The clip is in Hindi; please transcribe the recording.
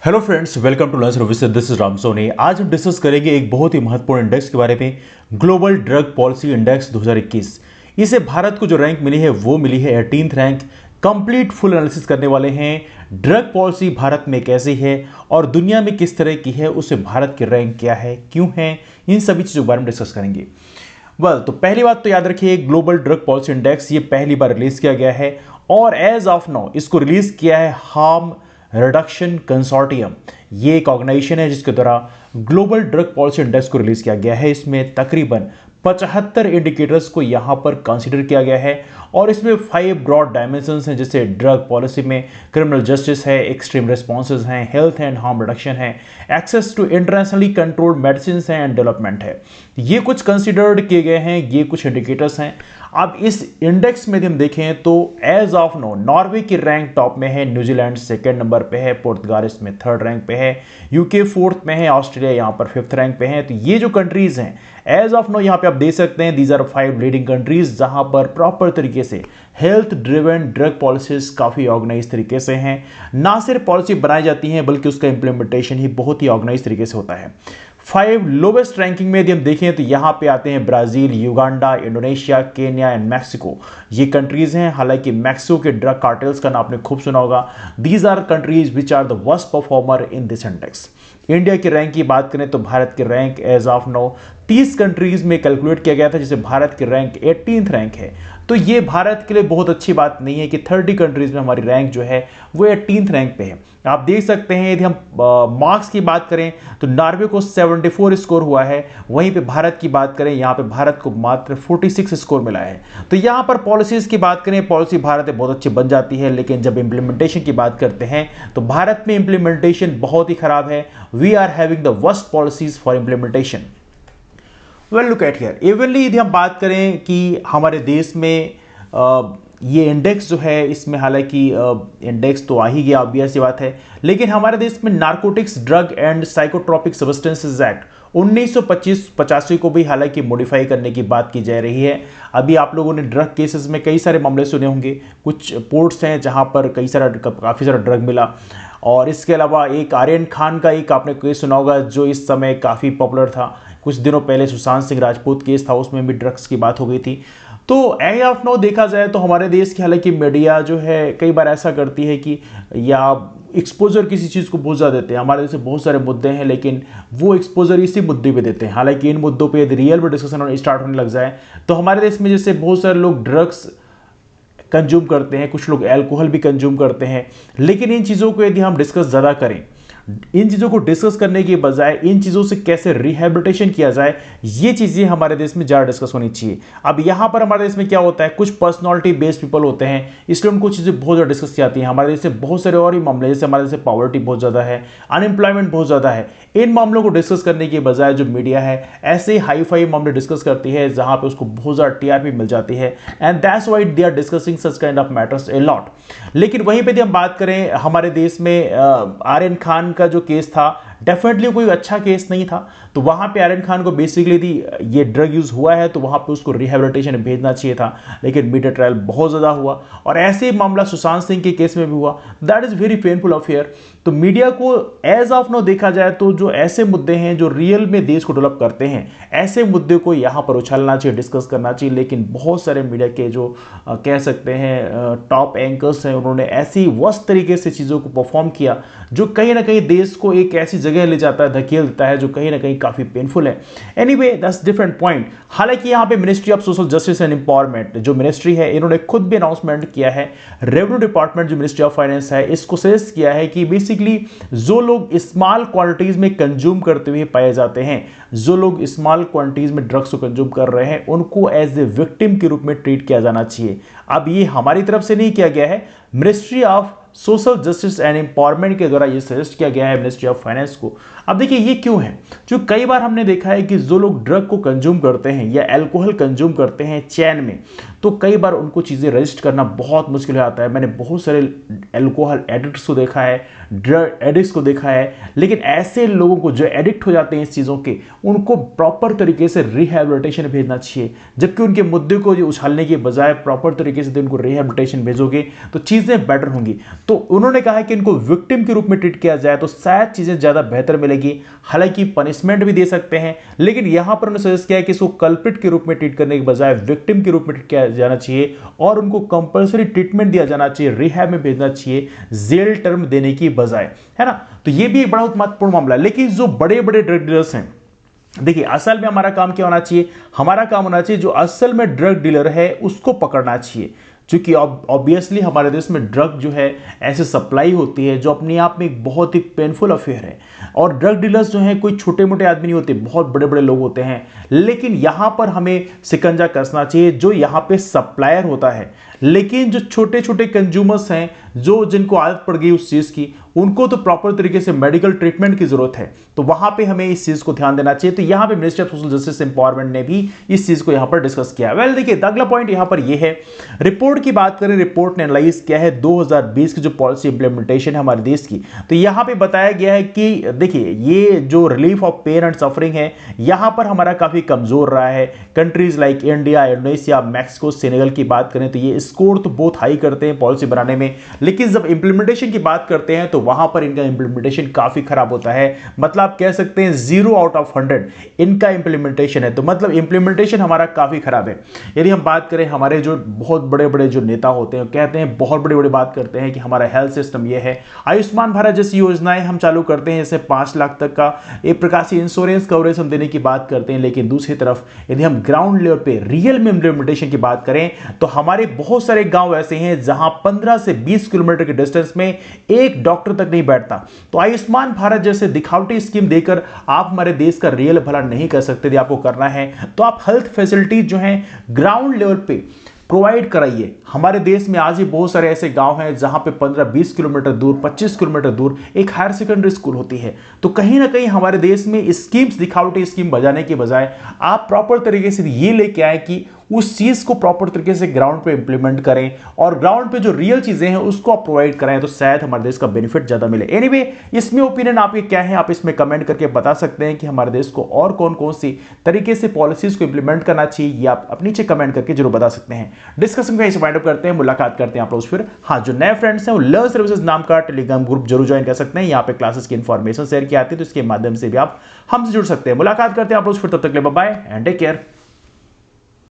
Hello friends, welcome to lunch service. This is Ram Soni. आज हम डिस्कस करेंगे एक बहुत ही महत्वपूर्ण इंडेक्स के बारे में, ग्लोबल ड्रग पॉलिसी इंडेक्स 2021। इसे भारत को जो रैंक मिली है वो मिली है 18th rank. Complete full analysis करने वाले हैं ड्रग पॉलिसी भारत में कैसी है और दुनिया में किस तरह की है, उससे भारत की रैंक क्या है, क्यों है, इन सभी चीज़ों के बारे में डिस्कस करेंगे। तो पहली बात तो याद रखिए, ग्लोबल ड्रग पॉलिसी इंडेक्स ये पहली बार रिलीज किया गया है और एज ऑफ नाउ इसको रिलीज किया है हार्म रिडक्शन कंसोर्टियम। ये एक ऑर्गेनाइजेशन है जिसके द्वारा ग्लोबल ड्रग पॉलिसी इंडेक्स को रिलीज किया गया है। इसमें तकरीबन 75 इंडिकेटर्स को यहां पर कंसीडर किया गया है और इसमें 5 ब्रॉड डायमेंशंस हैं, जैसे ड्रग पॉलिसी में क्रिमिनल जस्टिस है, एक्सट्रीम रिस्पॉन्सेज हैं, हेल्थ एंड हार्म रिडक्शन है, access to internationally controlled medicine है एंड डेवलपमेंट है। ये कुछ कंसीडर्ड किए गए हैं, ये कुछ इंडिकेटर्स हैं। अब इस इंडेक्स में हम देखें तो एज ऑफ नो नॉर्वे की रैंक टॉप में है, न्यूजीलैंड सेकंड नंबर पे है, पुर्तगाल इसमें थर्ड रैंक पे है, यूके फोर्थ में है, ऑस्ट्रेलिया यहां पर फिफ्थ रैंक पे है। तो ये जो कंट्रीज हैं एज ऑफ नो यहां पे आप देख सकते हैं, दीज आर 5 लीडिंग कंट्रीज जहां पर प्रॉपर तरीके से हेल्थ ड्रिवन ड्रग पॉलिसीज काफी ऑर्गेनाइज तरीके से हैं। ना सिर्फ पॉलिसी बनाई जाती है बल्कि उसका इंप्लीमेंटेशन ही बहुत ही ऑर्गेनाइज तरीके से होता है। 5 लोवेस्ट रैंकिंग में यदि हम देखें तो यहां पे आते हैं Brazil, Uganda, Indonesia, Kenya and Mexico. ये कंट्रीज हैं। हालांकि मैक्सिको के ड्रग कार्टेल्स का नाम आपने खूब सुना होगा। These are countries which are the worst performer in this index. India की रैंक की बात करें तो भारत की rank as of now 30 countries में कैलकुलेट किया गया था, जिसे भारत की रैंक 18th रैंक है। तो ये भारत के लिए बहुत अच्छी बात नहीं है कि 30 कंट्रीज में हमारी रैंक जो है वो 18th रैंक पे है। आप देख सकते हैं यदि हम मार्क्स की बात करें तो नॉर्वे को 74 स्कोर हुआ है, वहीं पे भारत की बात करें यहाँ पे भारत को मात्र 46 स्कोर मिला है। तो यहाँ पर पॉलिसीज की बात करें, पॉलिसी भारत में बहुत अच्छी बन जाती है, लेकिन जब इंप्लीमेंटेशन की बात करते हैं तो भारत में इंप्लीमेंटेशन बहुत ही खराब है। We are having the worst policies for implementation. Well look at here, evenly यदि हम बात करें कि हमारे देश में ये इंडेक्स जो है, इसमें हालांकि इंडेक्स तो आ ही गया, ऑब्वियस सी बात है, लेकिन हमारे देश में narcotics drug and psychotropic substances act 1985 को भी हालांकि मॉडिफाई करने की बात की जा रही है। अभी आप लोगों ने ड्रग केसेस में कई सारे मामले सुने होंगे, कुछ पोर्ट्स हैं जहां पर काफ़ी सारा ड्रग मिला। और इसके अलावा एक आर्यन खान का एक आपने केस सुना होगा जो इस समय काफ़ी पॉपुलर था। कुछ दिनों पहले सुशांत सिंह राजपूत केस था, उसमें भी ड्रग्स की बात हो गई थी। तो एज ऑफ नाउ देखा जाए तो हमारे देश की हालांकि मीडिया जो है कई बार ऐसा करती है कि या एक्सपोजर किसी चीज़ को बहुत ज़्यादा देते हैं। हमारे देश में बहुत सारे मुद्दे हैं लेकिन वो एक्सपोजर इसी मुद्दे पे देते हैं। हालांकि इन मुद्दों पे यदि रियल में डिस्कशन स्टार्ट होने लग जाए तो हमारे देश में जैसे बहुत सारे लोग ड्रग्स कंज्यूम करते हैं, कुछ लोग अल्कोहल भी कंज्यूम करते हैं, लेकिन इन चीज़ों को यदि हम डिस्कस ज़्यादा करें, इन चीज़ों को डिस्कस करने के बजाय इन चीज़ों से कैसे रिहेबिलिटेशन किया जाए, ये चीज़ें हमारे देश में ज़्यादा डिस्कस होनी चाहिए। अब यहाँ पर हमारे देश में क्या होता है, कुछ पर्सनालिटी बेस्ड पीपल होते हैं, इसलिए उनको चीज़ें बहुत ज़्यादा डिस्कस की जाती हैं। हमारे देश से बहुत सारे और ही मामले, जैसे हमारे देश से पॉवर्टी बहुत ज़्यादा है, अनएम्प्लॉयमेंट बहुत ज़्यादा है। इन मामलों को डिस्कस करने के बजाय जो मीडिया है ऐसे हाई फाई मामले डिस्कस करती है जहाँ पर उसको बहुत ज़्यादा टीआरपी मिल जाती है, and that's why they are discussing such kind of matters a lot. लेकिन वहीं पर यदि हम बात करें, हमारे देश में आर्यन खान का जो केस था डेफिनेटली कोई अच्छा केस नहीं था। तो वहां पे आर्यन खान को बेसिकली यदि ये ड्रग यूज हुआ है तो वहां पे उसको रिहेबिलिटेशन भेजना चाहिए था, लेकिन मीडिया ट्रायल बहुत ज्यादा हुआ और ऐसे ही मामला सुशांत सिंह के केस में भी हुआ। That is very painful affair. तो मीडिया को एज ऑफ नो देखा जाए तो जो ऐसे मुद्दे हैं जो रियल में देश को डेवलप करते हैं, ऐसे मुद्दे को यहां पर उछालना चाहिए, डिस्कस करना चाहिए। लेकिन बहुत सारे मीडिया के जो कह सकते हैं टॉप एंकर्स हैं, उन्होंने ऐसी वर्स्ट तरीके से चीज़ों को परफॉर्म किया जो कहीं ना कहीं देश को एक ऐसी जगह ले जाता है, धकेल देता है, जो कहीं ना कहीं काफ़ी पेनफुल है। Anyway, that's different point. हालांकि यहाँ पे ministry of social justice and empowerment जो मिनिस्ट्री है, इन्होंने खुद भी अनाउंसमेंट किया है। रेवेन्यू डिपार्टमेंट जो मिनिस्ट्री ऑफ फाइनेंस है, इसको सजेस्ट किया है कि बेसिकली जो लोग स्मॉल क्वांटिटीज में कंज्यूम करते हुए पाए जाते हैं, जो लोग स्मॉल क्वांटिटीज में ड्रग्स को कंज्यूम कर रहे हैं, उनको एज ए विक्टिम के रूप में ट्रीट किया जाना चाहिए। अब ये हमारी तरफ से नहीं किया गया है, ministry of social justice and empowerment के द्वारा ये सजेस्ट किया गया है मिनिस्ट्री ऑफ फाइनेंस को। अब देखिए ये क्यों है, जो कई बार हमने देखा है कि जो लोग ड्रग को कंज्यूम करते हैं या अल्कोहल कंज्यूम करते हैं चैन में, तो कई बार उनको चीज़ें रजिस्ट करना बहुत मुश्किल हो जाता है। मैंने बहुत सारे अल्कोहल एडिक्ट्स को देखा है, ड्रग एडिक्ट्स को देखा है, लेकिन ऐसे लोगों को जो एडिक्ट हो जाते हैं इस चीज़ों के, उनको प्रॉपर तरीके से रिहेबिलिटेशन भेजना चाहिए। जबकि उनके मुद्दे को जो उछालने के बजाय प्रॉपर तरीके से उनको रिहेबिलिटेशन भेजोगे तो चीज़ें बेटर होंगी। तो उन्होंने कहा कि इनको विक्टिम के रूप में ट्रीट किया जाए तो शायद चीजें ज्यादा बेहतर मिलेगी। हालांकि पनिशमेंट भी दे सकते हैं, लेकिन यहां पर उन्होंने सजेस्ट किया है कि इसको कल्प्रिट के रूप में ट्रीट करने के बजाय विक्टिम के रूप में ट्रीट किया जाना चाहिए और उनको कंपल्सरी ट्रीटमेंट दिया जाना चाहिए, रिहैब में भेजना चाहिए जेल टर्म देने की बजाय, है ना। तो यह भी एक बड़ा महत्वपूर्ण मामला है। लेकिन जो बड़े बड़े ड्रग डीलर्स हैं, देखिए असल में हमारा काम क्या होना चाहिए, हमारा काम होना चाहिए जो असल में ड्रग डीलर है उसको पकड़ना चाहिए। क्योंकि ऑब्वियसली हमारे देश में ड्रग जो है ऐसे सप्लाई होती है जो अपने आप में एक बहुत ही पेनफुल अफेयर है। और ड्रग डीलर्स जो हैं कोई छोटे मोटे आदमी नहीं होते, बहुत बड़े बड़े लोग होते हैं। लेकिन यहां पर हमें शिकंजा कसना चाहिए जो यहां पे सप्लायर होता है, लेकिन जो छोटे छोटे कंज्यूमर्स हैं, जो जिनको आदत पड़ गई उस चीज की, उनको तो प्रॉपर तरीके से मेडिकल ट्रीटमेंट की जरूरत है। तो वहां पे हमें इस चीज को ध्यान देना चाहिए। तो यहां पे ministry of social justice empowerment ने भी इस चीज को यहां पर डिस्कस किया। वेल देखिए अगला पॉइंट यहां पर यह है, रिपोर्ट की बात करें, रिपोर्ट ने एनालाइज किया है 2020 की जो पॉलिसी इंप्लीमेंटेशन है हमारे देश की। तो यहां पे बताया गया है कि देखिए ये जो relief of pain and suffering है यहां पर हमारा काफी कमजोर रहा है। Countries like India, Indonesia, Mexico, Senegal की बात करें तो ये स्कोर तो बहुत हाई करते हैं पॉलिसी बनाने में, लेकिन जब इंप्लीमेंटेशन की बात करते हैं तो वहां पर इनका इंप्लीमेंटेशन काफी खराब होता है। मतलब कह सकते हैं 0 आउट ऑफ 100 इनका इंप्लीमेंटेशन है। तो मतलब इंप्लीमेंटेशन हमारा काफी खराब है। यदि हम बात करें, हमारे जो बहुत बड़े बड़े जो नेता होते हैं कहते हैं, बहुत बड़ी बड़ी बात करते हैं कि हमारा हेल्थ सिस्टम ये है, आयुष्मान भारत जैसी योजनाएं हम चालू करते हैं, जैसे 5 लाख तक का एक प्रकार से इंश्योरेंस कवरेज हम देने की बात करते हैं। लेकिन दूसरी तरफ यदि हम ग्राउंड लेवल पे रियल में इंप्लीमेंटेशन की बात करें तो हमारे बहुत सारे गांव ऐसे हैं जहां 15 से 20 किलोमीटर के डिस्टेंस में एक डॉक्टर तक नहीं बैठता। तो आयुष्मान भारत जैसे दिखावटी स्कीम देकर आप हमारे देश का रियल भला नहीं कर सकते। यदि आपको करना है तो आप हेल्थ फैसिलिटीज जो हैं ग्राउंड लेवल पे प्रोवाइड कराइए। हमारे देश में आज ही बहुत सारे ऐसे गांव हैं जहां पे 15-20 किलोमीटर दूर, 25 किलोमीटर दूर एक हायर सेकेंडरी स्कूल होती है। तो कहीं ना कहीं हमारे देश में स्कीम्स, दिखावटी स्कीम बजाने के बजाय आप प्रॉपर तरीके से ये लेके आए कि उस चीज को प्रॉपर तरीके से ग्राउंड पे इंप्लीमेंट करें और ग्राउंड पे जो रियल चीजें हैं उसको आप प्रोवाइड कराएं, तो शायद हमारे देश का बेनिफिट ज्यादा मिले। एनीवे, इसमें ओपिनियन आपके क्या है आप इसमें कमेंट करके बता सकते हैं कि हमारे देश को और कौन कौन सी तरीके से पॉलिसीज को इंप्लीमेंट करना चाहिए, ये आप अपने नीचे कमेंट करके जरूर बता सकते हैं। डिस्कशन का इसे वाइंड अप करते हैं, मुलाकात करते हैं आप लोग फिर। हाँ, जो नए फ्रेंड्स हैं वो लर्न सर्विसेज नाम का टेलीग्राम ग्रुप जरूर ज्वाइन कर सकते हैं। यहाँ पे क्लासेस की इंफॉर्मेशन शेयर की आती है, तो इसके माध्यम से भी आप हमसे जुड़ सकते हैं। मुलाकात करते हैं आप लोग फिर, तब तक के लिए bye bye and take care.